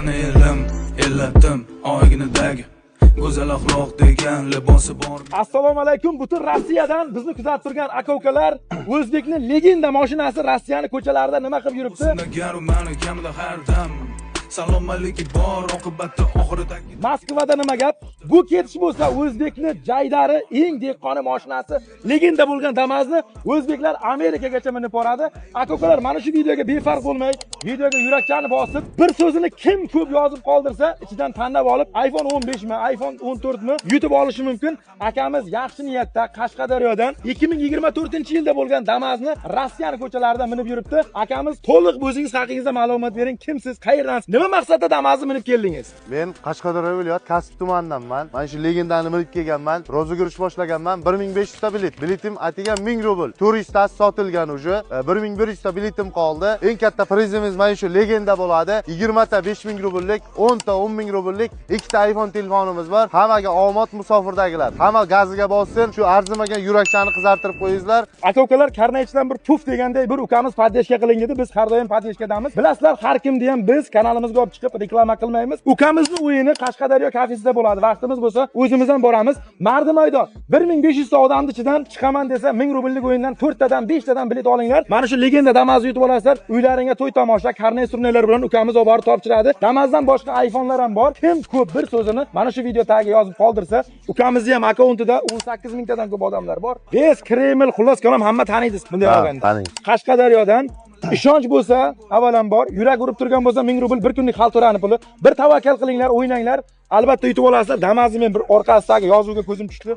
Ana elim, ellatim, oyginidagi go'zal axloq degan libosi bor. Assalomu alaykum. Butun Rossiyadan bizni kuzatib turgan aka-ukalar, O'zbekning legenda mashinasi Rossiyani ko'chalarida nima qilib yuribdi? Garu mani kamida har dam. Salom alaykum bor oqibatda oxiridagi. Moskvada nima gap? Bu ketish bo'lsa O'zbekning Jaydari eng dehqoni mashinasi, legenda bo'lgan Damas'ni o'zbeklar Amerikagacha minib boradi. Aka-ukalar, mana shu videoga befarq bo'lmay, videoga yurakchani bosib, bir so'zini kim ko'p yozib qoldirsa, ichidan tanlab olib, iPhone 15 mi, iPhone 14 mi yutib olishi mumkin. Akamiz yaxshi niyatda Qashqadaryodan 2024-yilda bo'lgan Damas'ni Rossiyaning ko'chalarida minib yuribdi. Akamiz, to'liq o'zingiz haqingizda ma'lumot bering. Kimsiz, qayerdansiz? Nima maqsadda Damas'ni minib keldingiz? Men Qashqadaryo viloyat Kasb tumanidanman. Mana shu legendani minib kelganman. Ro'za ko'rish boshlaganman. 1500 ta bilet. Biletim atiga 1000 rubl. Turistasi sotilgan uje. 1100 ta biletim qoldi. Eng katta prizimiz mana shu legenda bo'ladi. 20 ta 5000 rubllik, 10 ta 10000 rubllik ikkita iPhone telefonimiz bor. Hammaga omad musofirdagilar. Hamma gaziga bossin. Shu arzimagan yurakchani qizartirib qo'yingizlar. Aka-ukalar, karnaychidan bir puf deganday bir ukamiz podeshka qiling edi. Biz har doim podeshkadamiz. Bilasizlar, har kimni ham biz kanalimizga olib chiqib reklama qilmaymiz. Ukamizning o'yini Qashqadaryo kafesida bo'ladi. Vaqtimiz bo'lsa, o'zimiz ham boramiz. Mardi maydon 1500 ta odamning ichidan chiqaman desa 1000 rubllik o'yindan 4 tadan 5 tadan bilet olinglar. Mana shu legenda Damas'ni yutib olasizlar. Uylaringga to'y tomosha, karnay surnalar bilan ukamiz olib borib topshiradi. Damas'dan boshqa iPhone'lar ham bor. Kim ko'p bir so'zini mana shu video tagiga yozib qoldirsa, ukamizni ham akkauntida 18000 tadan ko'p odamlar bor. Biz Kreml xullas kalam hamma taniydi bunday olganda. Qashqadaryodan ishonch bo'lsa, avvalambor yurak urib turgan bo'lsa 1000 rubl bir kunlik xaltorani puli. Bir tavakkal qilinglar, o'ynanglar. Albatta yutib olasizlar. Damas'ni men bir orqasidagi yozuvga ko'zim tushdi.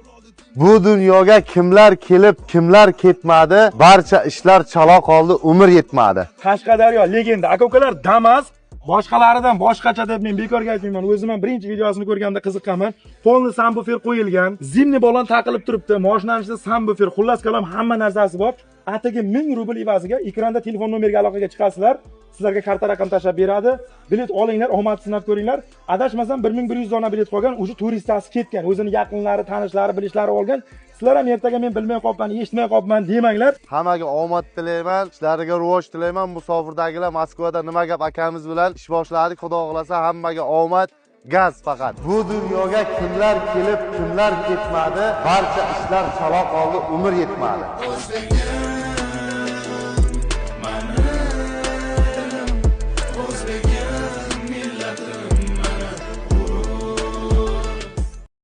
Bu dunyoga kimlar kelib, kimlar ketmadi, barcha ishlar chala qoldi, umr yetmadi. Qashqadaryo legenda. Aka-ukalar, Damas boshqalaridan boshqacha deb men bekorga aytmayman. O'zim ham birinchi videosini ko'rganimda qiziqqanman. Polni subwoofer qo'yilgan, zimni bolon taqilib turibdi. Mashinaning ichida subwoofer, xullas kalam hamma narsasi bor. Atigi 1000 rubl evaziga ekranda telefon nomeriga aloqaga chiqasizlar. Sizlarga karta raqam tashab beradi. Bilet olinglar, omad sinab ko'ringlar. Adashmasam 1100 dona bilet qolgan, o'sha turistasi ketgan. O'zini yaqinlari, tanishlari, bilishlari olgan. Sizlar ham ertaga men bilmay qolibman, eshitmay qolibman demanglar. Hammaga omad tilayman, ishlariga rivoj tilayman. Musofirdagilar Moskvada nima gap akamiz bilan ish boshladik. Xudo xolasa hammaga omad, gaz faqat. Bu dunyoga kimlar kelib, kimlar ketmadi, barcha ishlar chala qoldi, umr yetmadi.